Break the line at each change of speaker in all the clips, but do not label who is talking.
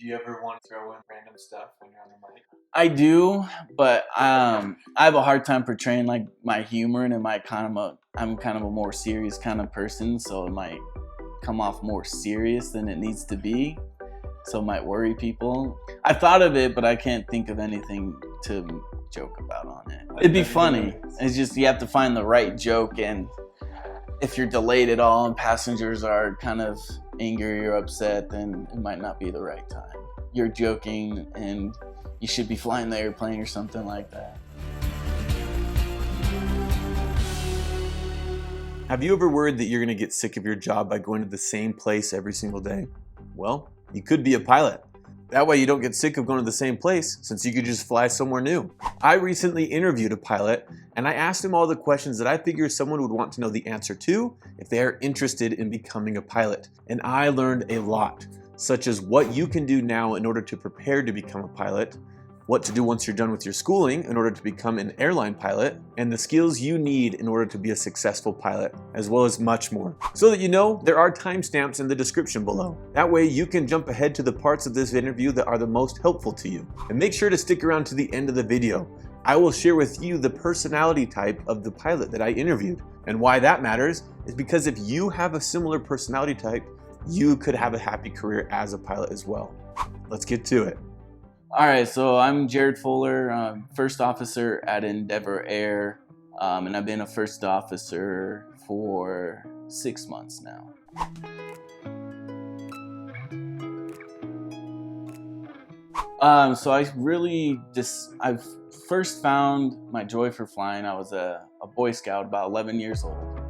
Do you ever want to throw in random stuff when you're on the mic?
I do, but I have a hard time portraying like my humor, and I'm kind of a more serious kind of person, so it might come off more serious than it needs to be. So it might worry people. I thought of it, but I can't think of anything to joke about on it. It'd be funny. It's just you have to find the right joke, and if you're delayed at all and passengers are kind of angry or upset, then it might not be the right time. You're joking and you should be flying the airplane or something like that.
Have you ever worried that you're going to get sick of your job by going to the same place every single day? Well, you could be a pilot. That way you don't get sick of going to the same place, since you could just fly somewhere new. I recently interviewed a pilot, and I asked him all the questions that I figured someone would want to know the answer to if they are interested in becoming a pilot. And I learned a lot, such as what you can do now in order to prepare to become a pilot, what to do once you're done with your schooling in order to become an airline pilot, and the skills you need in order to be a successful pilot, as well as much more. So that you know, there are timestamps in the description below. That way you can jump ahead to the parts of this interview that are the most helpful to you. And make sure to stick around to the end of the video. I will share with you the personality type of the pilot that I interviewed. And why that matters is because if you have a similar personality type, you could have a happy career as a pilot as well. Let's get to it.
All right, so I'm Jared Fuller, first officer at Endeavor Air, and I've been a first officer for 6 months now. So I first found my joy for flying. I was a Boy Scout, about 11 years old.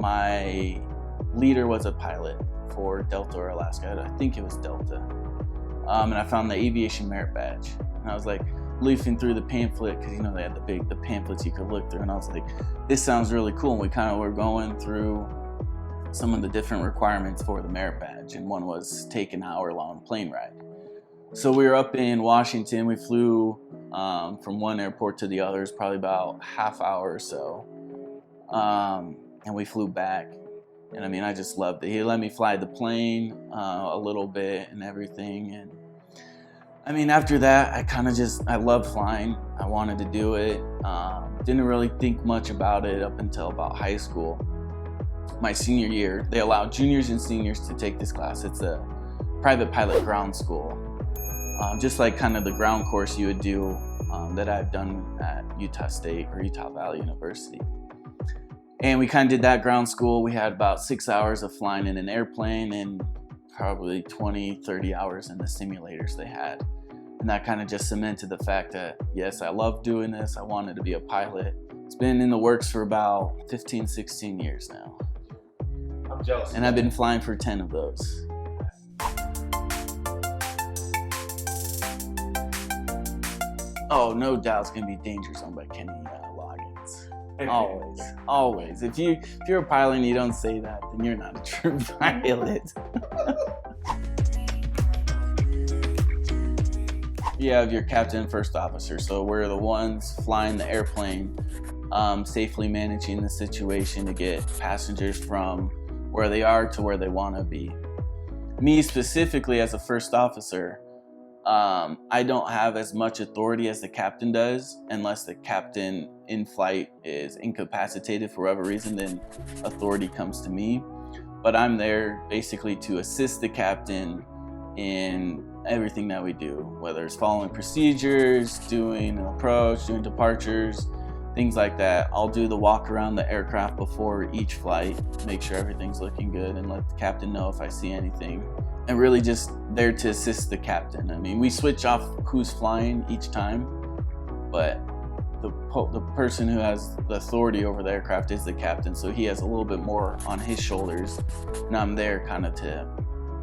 My leader was a pilot for Delta or Alaska. I think it was Delta. And I found the aviation merit badge, and I was like leafing through the pamphlet, because they had the pamphlets you could look through, and I was like, this sounds really cool. And we kind of were going through some of the different requirements for the merit badge, and one was take an hour-long plane ride. So we were up in Washington. We flew from one airport to the other. It was probably about half hour or so, and we flew back. And I just loved it. He let me fly the plane a little bit and everything. And after that, I loved flying. I wanted to do it. Didn't really think much about it up until about high school. My senior year, they allow juniors and seniors to take this class. It's a private pilot ground school. Just like kind of the ground course you would do that I've done at Utah State or Utah Valley University. And we kind of did that ground school. We had about 6 hours of flying in an airplane and probably 20, 30 hours in the simulators they had. And that kind of just cemented the fact that, yes, I love doing this. I wanted to be a pilot. It's been in the works for about 15, 16 years now.
I'm jealous.
And I've been flying for 10 of those. Oh, no doubt it's going to be Danger Zone by Kenny Loggins. Always. If you're a pilot and you don't say that, then you're not a true pilot. You have your captain and first officer, so we're the ones flying the airplane, safely managing the situation to get passengers from where they are to where they want to be. Me specifically as a first officer, I don't have as much authority as the captain does, unless the captain in flight is incapacitated for whatever reason, then authority comes to me. But I'm there basically to assist the captain in everything that we do, whether it's following procedures, doing an approach, doing departures, things like that. I'll do the walk around the aircraft before each flight, make sure everything's looking good, and let the captain know if I see anything. And really just there to assist the captain. We switch off who's flying each time, but the person who has the authority over the aircraft is the captain, so he has a little bit more on his shoulders, and I'm there kind of to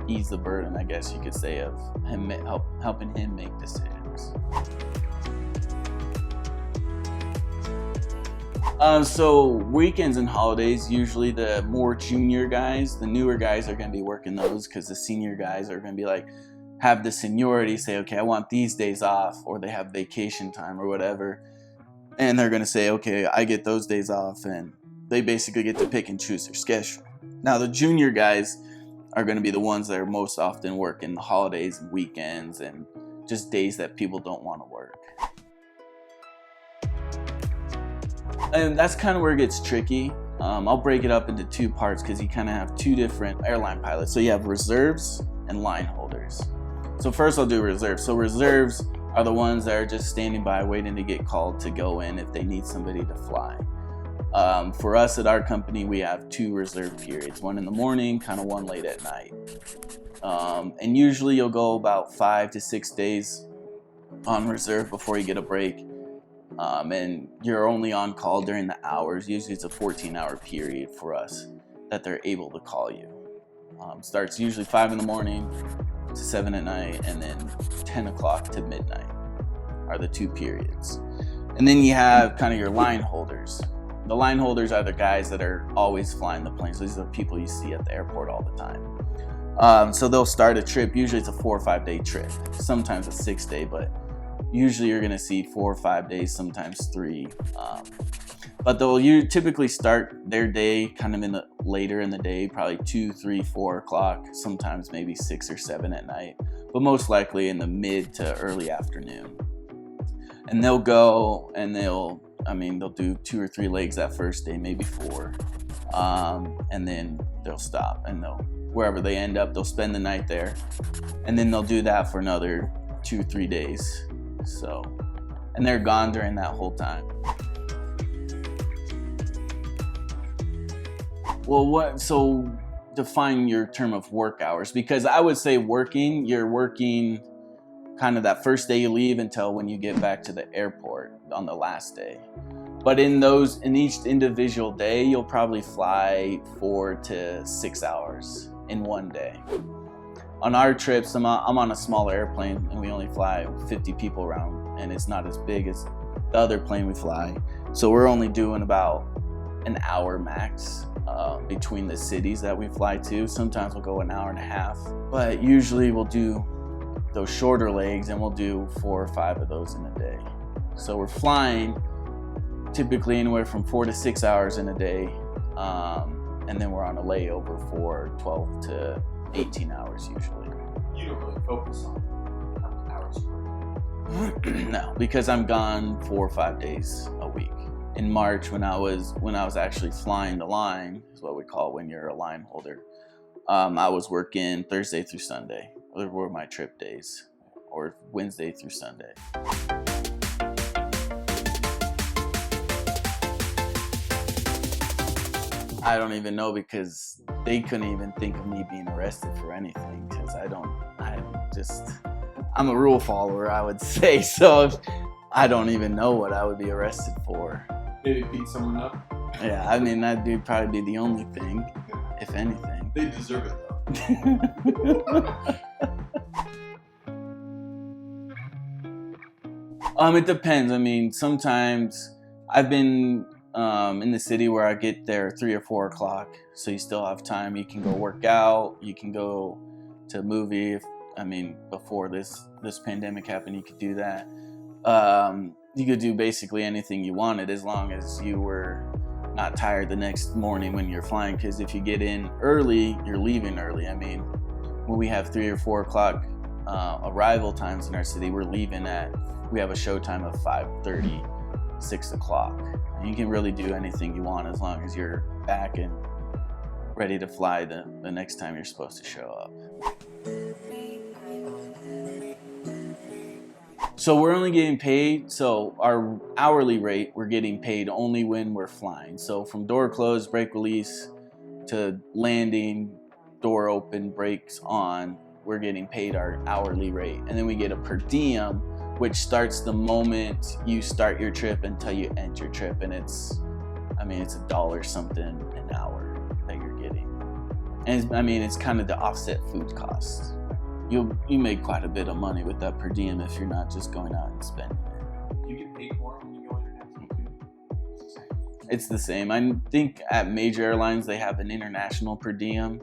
ease the burden, I guess you could say, of him helping him make decisions. So weekends and holidays, usually the more junior guys, the newer guys are going to be working those, because the senior guys are going to be have the seniority, say, okay, I want these days off, or they have vacation time or whatever. And they're going to say, okay, I get those days off, and they basically get to pick and choose their schedule. Now the junior guys are going to be the ones that are most often working the holidays and weekends and just days that people don't want to work. And that's kind of where it gets tricky. I'll break it up into two parts because you kind of have two different airline pilots. So you have reserves and line holders. So first I'll do reserves. So reserves are the ones that are just standing by waiting to get called to go in if they need somebody to fly. For us at our company, we have 2 reserve periods, one in the morning, kind of one late at night. And usually you'll go about 5 to 6 days on reserve before you get a break. And you're only on call during the hours. Usually it's a 14-hour period for us that they're able to call you. Starts usually 5 in the morning to 7 at night, and then 10 o'clock to midnight are the 2 periods. And then you have kind of your line holders. The line holders are the guys that are always flying the planes. These are the people you see at the airport all the time. So they'll start a trip. Usually it's a 4 or 5 day trip, sometimes a 6 day, but usually you're gonna see 4 or 5 days, sometimes 3. But they'll typically start their day kind of later in the day, probably 2, 3, 4 o'clock, sometimes maybe 6 or 7 at night, but most likely in the mid to early afternoon. And they'll go and they'll do 2 or 3 legs that first day, maybe 4, and then they'll stop and wherever they end up, they'll spend the night there, and then they'll do that for another 2 or 3 days. So, and they're gone during that whole time. Well, so define your term of work hours, because I would say you're working kind of that first day you leave until when you get back to the airport on the last day. But in each individual day, you'll probably fly 4 to 6 hours in one day. On our trips, I'm on a smaller airplane and we only fly 50 people around, and it's not as big as the other plane we fly. So we're only doing about an hour max between the cities that we fly to. Sometimes we'll go an hour and a half, but usually we'll do those shorter legs and we'll do 4 or 5 of those in a day. So we're flying typically anywhere from 4 to 6 hours in a day, and then we're on a layover for 12 to 18 hours usually.
You don't really focus on how many hours you work.
No, because I'm gone 4 or 5 days a week. In March, when I was actually flying the line, is what we call when you're a line holder, I was working Thursday through Sunday. Those were my trip days, or Wednesday through Sunday. I don't even know, because they couldn't even think of me being arrested for anything, because I'm a rule follower, I would say. So I don't even know what I would be arrested for.
Maybe beat someone up?
Yeah, I mean, that'd probably be the only thing, if anything.
They deserve it though.
It depends. I mean, sometimes I've been in the city where I get there 3 or 4 o'clock, so you still have time. You can go work out, you can go to a movie. Before this pandemic happened, you could do that. You could do basically anything you wanted, as long as you were not tired the next morning when you're flying, because if you get in early, you're leaving early. When we have 3 or 4 o'clock arrival times in our city, we have a show time of 5:30, 6 o'clock. And you can really do anything you want as long as you're back and ready to fly the next time you're supposed to show up. So we're only getting paid, so our hourly rate, we're getting paid only when we're flying. So from door close, brake release, to landing, door open, brakes on, we're getting paid our hourly rate. And then we get a per diem, which starts the moment you start your trip until you end your trip. And it's $1 something an hour that you're getting. And it's kind of to offset food costs. You make quite a bit of money with that per diem if you're not just going out and spending it.
You get paid more when you go international too?
It's the same. I think at major airlines they have an international per diem,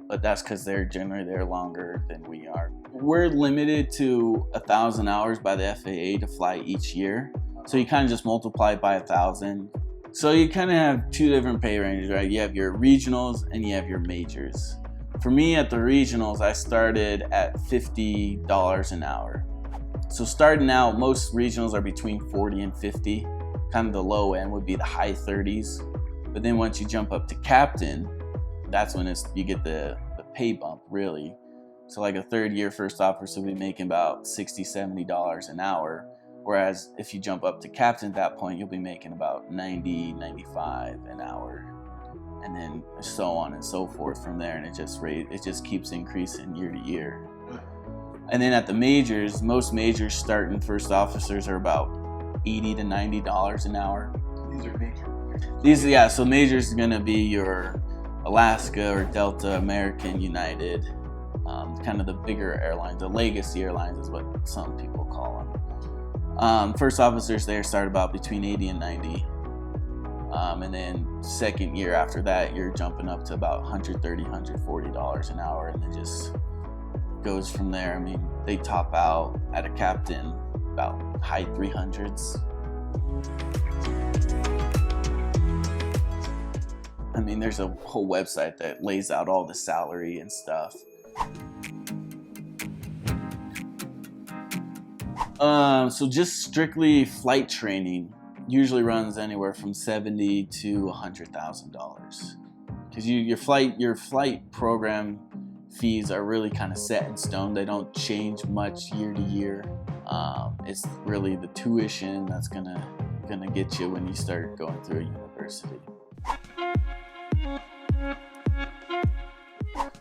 but that's because they're generally there longer than we are. We're limited to 1,000 hours by the FAA to fly each year. So you kind of just multiply it by 1,000. So you kind of have 2 different pay ranges, right? You have your regionals and you have your majors. For me at the regionals, I started at $50 an hour. So starting out, most regionals are between 40 and 50. Kind of the low end would be the high 30s. But then once you jump up to captain, that's when you get the pay bump, really. So like a third year first officer will be making about $60, $70 an hour. Whereas if you jump up to captain at that point, you'll be making about $90, $95 an hour. And then so on and so forth from there. And it just keeps increasing year to year. And then at the majors, most majors starting first officers are about $80 to $90 an hour.
These are major.
Yeah, so majors is gonna be your Alaska or Delta, American, United, kind of the bigger airlines. The legacy airlines is what some people call them. First officers there start about between 80 and 90. And then second year after that, you're jumping up to about $130, $140 an hour, and it just goes from there. I mean, they top out at a captain about high 300s. I mean, there's a whole website that lays out all the salary and stuff. So just strictly flight training usually runs anywhere from $70,000 to $100,000, because your flight program fees are really kind of set in stone. They don't change much year to year. It's really the tuition that's gonna get you when you start going through a university.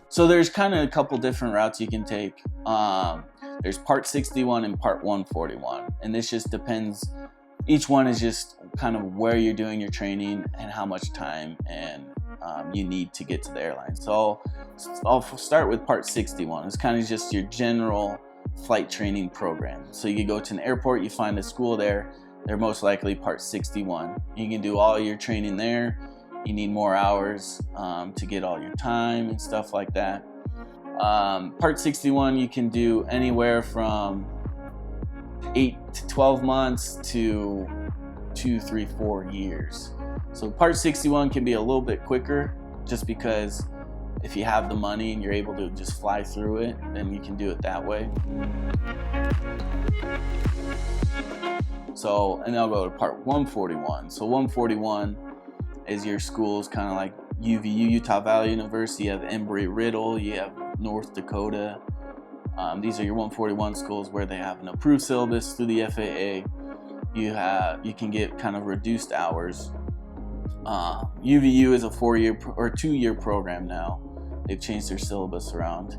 So there's kind of a couple different routes you can take. There's Part 61 and Part 141, and this just depends. Each one is just kind of where you're doing your training and how much time and you need to get to the airline. So I'll start with Part 61. It's kind of just your general flight training program. So you go to an airport, you find a school there, they're most likely Part 61. You can do all your training there. You need more hours to get all your time and stuff like that. Part 61 you can do anywhere from 8 to 12 months to 2, 3, 4 years. So Part 61 can be a little bit quicker, just because if you have the money and you're able to just fly through it, then you can do it that way. So, and then I'll go to Part 141. So 141 is your schools, kind of like UVU, Utah Valley University. You have Embry-Riddle, you have North Dakota. These are your 141 schools where they have an approved syllabus through the FAA. You can get kind of reduced hours. UVU is a 4-year or 2-year program now. They've changed their syllabus around,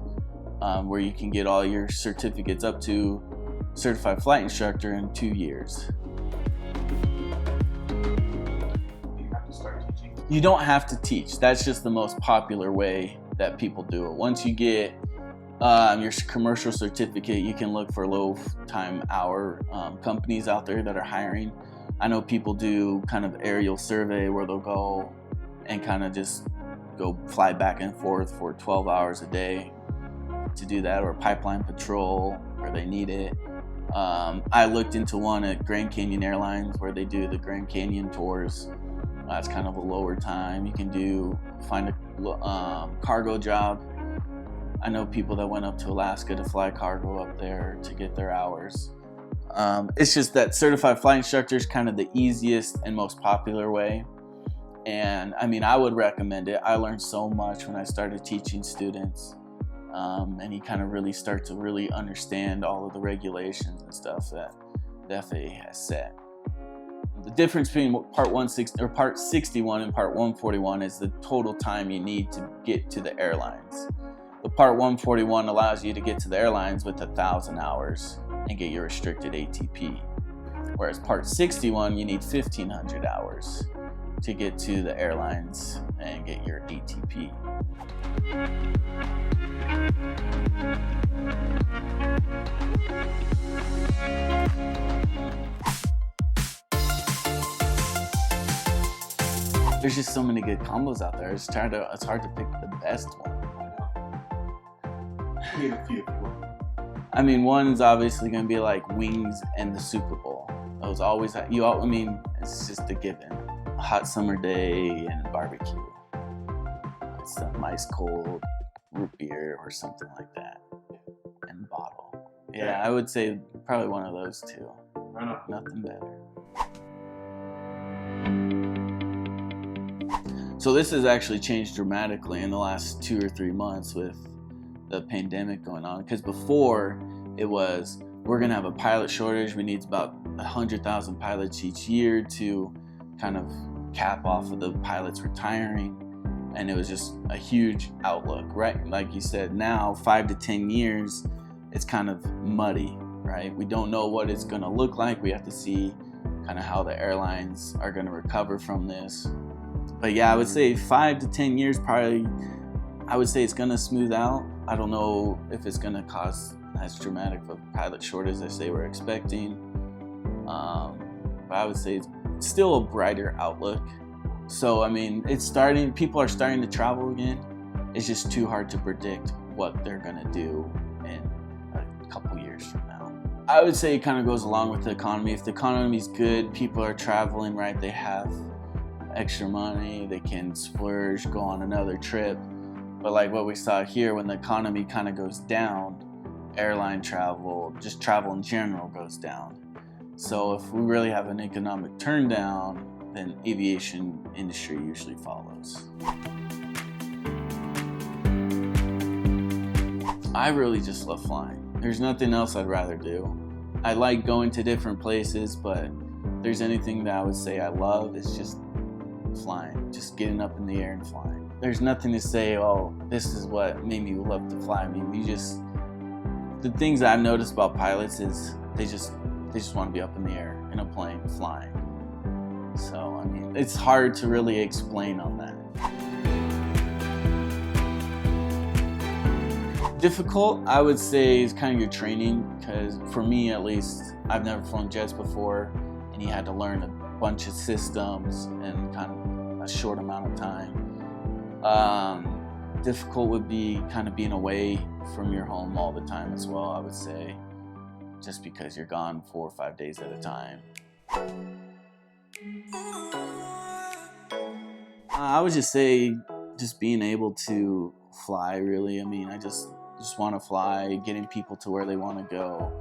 where you can get all your certificates up to certified flight instructor in 2 years. You don't have to teach. That's just the most popular way that people do it. Once you get your commercial certificate, you can look for low-time hour companies out there that are hiring. I know people do kind of aerial survey where they'll go and kind of just go fly back and forth for 12 hours a day to do that, or pipeline patrol where they need it. I looked into one at Grand Canyon Airlines where they do the Grand Canyon tours. That's kind of a lower time. You can find a cargo job. I know people that went up to Alaska to fly cargo up there to get their hours. It's just that certified flight instructor is kind of the easiest and most popular way. And I mean, I would recommend it. I learned so much when I started teaching students. And you kind of really start to really understand all of the regulations and stuff that the FAA has set. The difference between Part 61 and Part 141 is the total time you need to get to the airlines. The Part 141 allows you to get to the airlines with 1,000 hours and get your restricted ATP. Whereas Part 61, you need 1,500 hours to get to the airlines and get your ATP. There's just so many good combos out there. It's hard to pick the best one.
Name a few if you want.
I mean, one's obviously going to be like wings and the Super Bowl. Those always, I mean, it's just a given. A hot summer day and barbecue. It's nice cold root beer or something like that and bottle. Yeah, I would say probably one of those two.
Right on.
Nothing better. So this has actually changed dramatically in the last 2 or 3 months with the pandemic going on. Because before it was, we're gonna have a pilot shortage. We need about 100,000 pilots each year to kind of cap off of the pilots retiring. And it was just a huge outlook, right? Like you said, now 5 to 10 years, it's kind of muddy, right? We don't know what it's gonna look like. We have to see kind of how the airlines are gonna recover from this. But yeah, I would say 5 to 10 years probably, I would say it's gonna smooth out. I don't know if it's gonna cause as dramatic of a pilot shortage as they were expecting. But I would say it's still a brighter outlook. So, I mean, it's starting, people are starting to travel again. It's just too hard to predict what they're gonna do in a couple years from now. I would say it kind of goes along with the economy. If the economy's good, people are traveling, right? They have extra money, they can splurge, go on another trip. But like what we saw here, when the economy kind of goes down, airline travel, just travel in general goes down. So if we really have an economic turn down, then aviation industry usually follows. I really just love flying. There's nothing else I'd rather do. I like going to different places, but if there's anything that I would say I love, it's just flying, just getting up in the air and flying. There's nothing to say, oh, this is what made me love to fly. I mean, the things that I've noticed about pilots is they just want to be up in the air in a plane flying. So, I mean, it's hard to really explain on that. Difficult, I would say, is kind of your training, because for me at least, I've never flown jets before, and you had to learn a bunch of systems in kind of a short amount of time. Difficult would be kind of being away from your home all the time as well, I would say, just because you're gone 4 or 5 days at a time. I would just say just being able to fly, really. I mean, I just want to fly, getting people to where they want to go,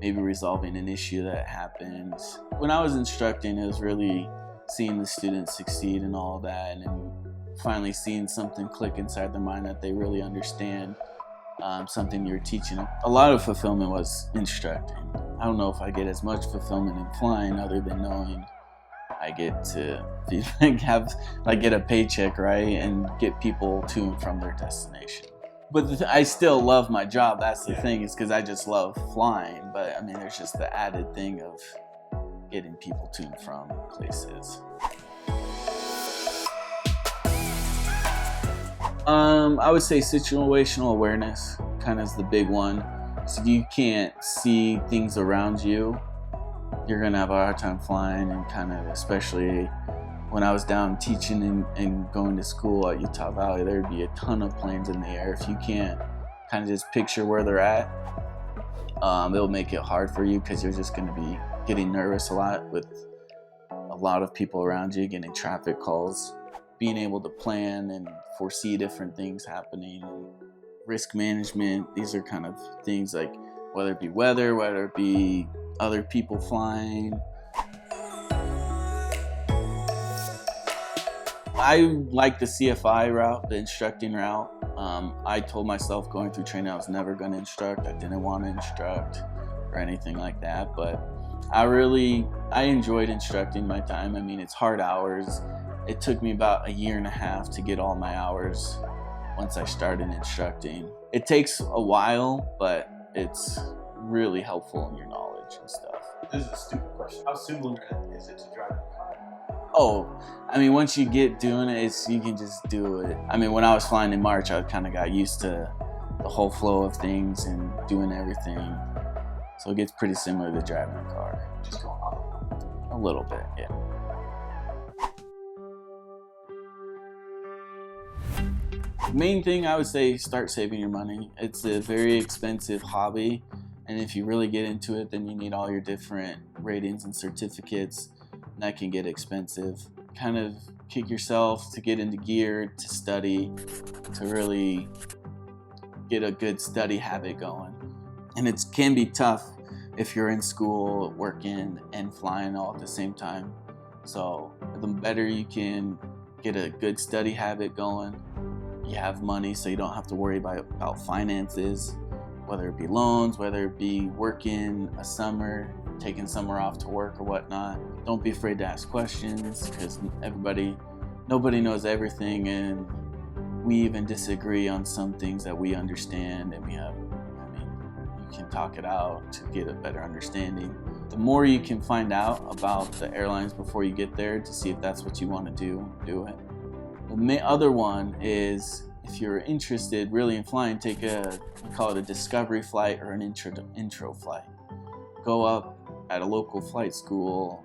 maybe resolving an issue that happens. When I was instructing, it was really seeing the students succeed and all that, and then finally seeing something click inside their mind that they really understand something you're teaching them. A lot of fulfillment was instructing. I don't know if I get as much fulfillment in flying other than knowing I get to get a paycheck, right, and get people to and from their destination. But I still love my job. That's the thing, is because I just love flying. But I mean, there's just the added thing of getting people to and from places. I would say situational awareness kind of is the big one. So if you can't see things around you, you're gonna have a hard time flying. And kind of, especially when I was down teaching and going to school at Utah Valley, there'd be a ton of planes in the air. If you can't kind of just picture where they're at, it'll make it hard for you, because you're just gonna be getting nervous a lot with a lot of people around you, getting traffic calls. Being able to plan and foresee different things happening, and risk management, these are kind of things like whether it be weather, whether it be other people flying. I like the CFI route, the instructing route. I told myself going through training I was never going to instruct. I didn't want to instruct or anything like that, but I enjoyed instructing my time. I mean, it's hard hours. It took me about 1.5 years to get all my hours once I started instructing. It takes a while, but it's really helpful in your knowledge and stuff.
This is a stupid question. How similar is it to driving a car?
Oh, I mean, once you get doing it, you can just do it. I mean, when I was flying in March, I kind of got used to the whole flow of things and doing everything. So it gets pretty similar to driving a car.
Just going on.
A little bit, yeah. Main thing, I would say, start saving your money. It's a very expensive hobby, and if you really get into it, then you need all your different ratings and certificates, and that can get expensive. Kind of kick yourself to get into gear, to study, to really get a good study habit going. And it can be tough if you're in school, working, and flying all at the same time. So the better you can get a good study habit going, you have money so you don't have to worry about finances, whether it be loans, whether it be working a summer, taking summer off to work or whatnot. Don't be afraid to ask questions, because nobody knows everything, and we even disagree on some things that we understand, and you can talk it out to get a better understanding. The more you can find out about the airlines before you get there to see if that's what you want to do it. The other one is, if you're interested really in flying, we call it a discovery flight or an intro flight. Go up at a local flight school,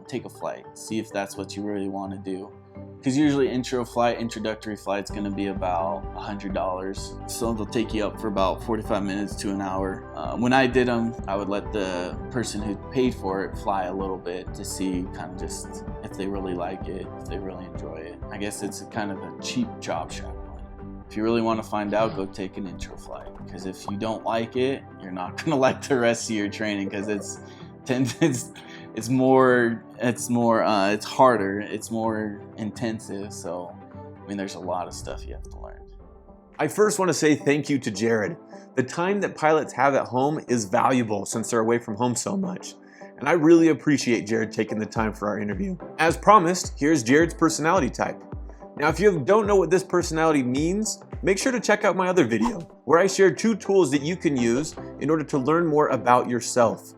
take a flight, see if that's what you really want to do. Because usually introductory flight's going to be about $100. So they'll take you up for about 45 minutes to an hour. When I did them, I would let the person who paid for it fly a little bit to see kind of just if they really like it, if they really enjoy it. I guess it's kind of a cheap job shadowing. If you really want to find out, go take an intro flight. Because if you don't like it, you're not going to like the rest of your training, because it's harder, it's more intensive. So, there's a lot of stuff you have to learn.
I first want to say thank you to Jared. The time that pilots have at home is valuable since they're away from home so much. And I really appreciate Jared taking the time for our interview. As promised, here's Jared's personality type. Now, if you don't know what this personality means, make sure to check out my other video, where I share 2 tools that you can use in order to learn more about yourself.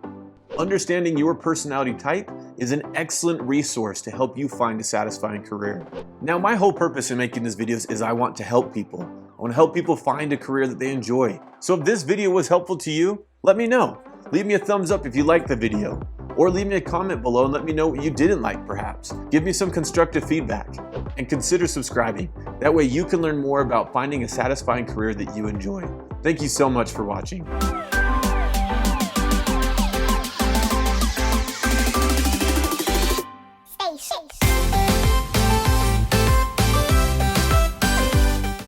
Understanding your personality type is an excellent resource to help you find a satisfying career. Now, my whole purpose in making these videos is I want to help people. I want to help people find a career that they enjoy. So if this video was helpful to you, let me know. Leave me a thumbs up if you liked the video, or leave me a comment below and let me know what you didn't like perhaps. Give me some constructive feedback, and consider subscribing. That way you can learn more about finding a satisfying career that you enjoy. Thank you so much for watching.